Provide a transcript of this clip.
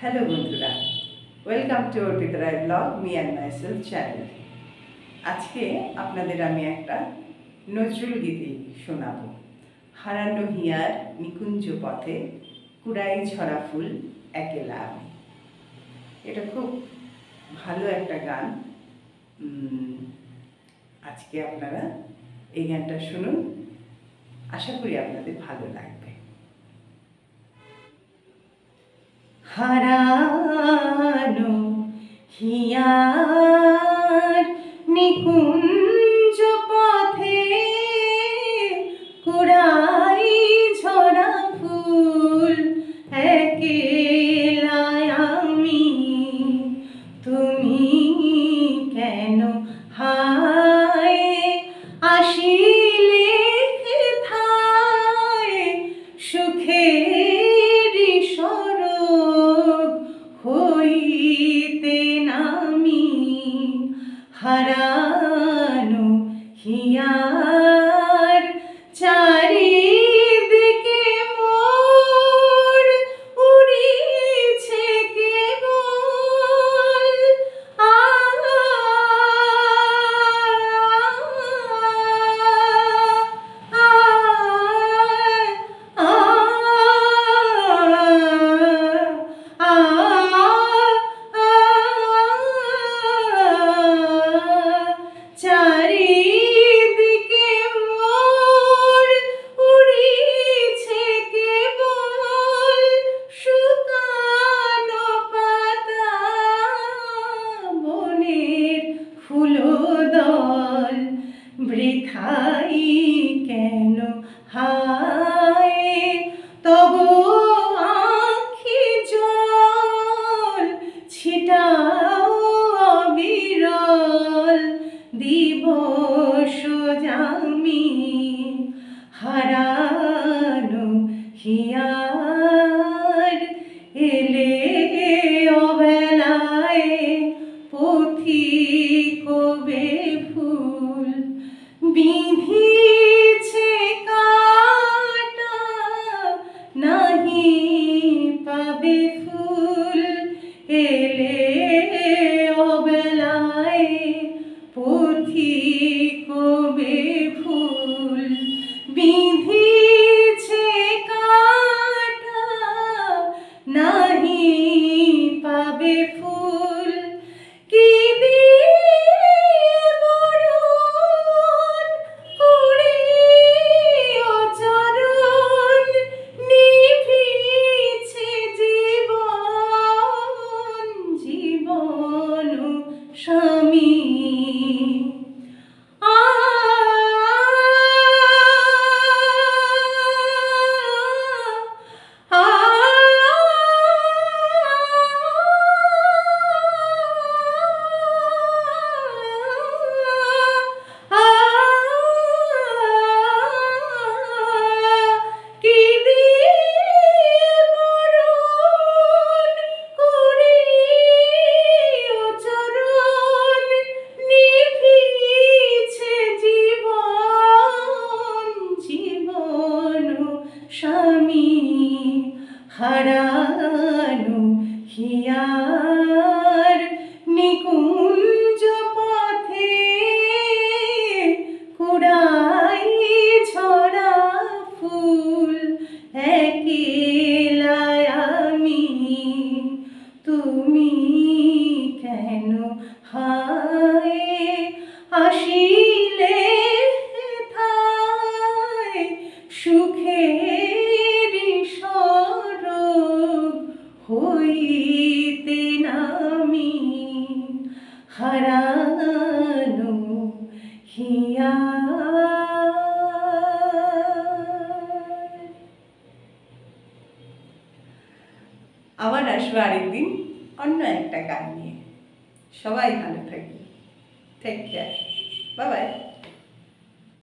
Hello বন্ধুরা, welcome to Arpita Roy blog me and myself channel. আজকে আপনাদের আমি একটা নজরুল গীতি শোনাবো। হারানো হিয়ার নিকুঞ্জ পথে কুড়াই ঝরা ফুল একেলা আমি। এটা খুব ভালো একটা গান। আজকে আপনারা এই গানটা শুনুন, আশা করি আপনাদের ভালো লাগবে। হারানো হিয়ার নিকুঞ্জ পথে কুড়াই ঝরা ফুল একেলা আমি, তুমি কেন হায় আসিলে থায় সুখের হইতে নামি। হারানো হিয়ার চারিদিকে মোর উড়িছে কেবল চারিদিকে মোর উড়িছে কেবল শুকানো পাতা বনের ফুলদল। বৃথাই কেন হায় তব আঁখি জল ছিটাও অবিরল দিবস জামি। হারানো হিয়ার এলে অবেলায় পথিক বেফুল বিঁধিছে কাটা নাহি পাবে ফুল। এলে অবেলায় পথিক বেফুল বিঁধিছে কাটা নাহি পাবে ফুল। কি স্বামী স্বামী। হারানো হিয়ার নিকুঞ্জ পথে কুড়াই ঝরা ফুল একেলা আমি, তুমি কেন হায় আসিলে থায় সুখের হইতে নামি। হারানো হিয়ার। আবার আসবো আরেকদিন অন্য একটা গান নিয়ে। সবাই ভালো থাকবে। Take care, bye by.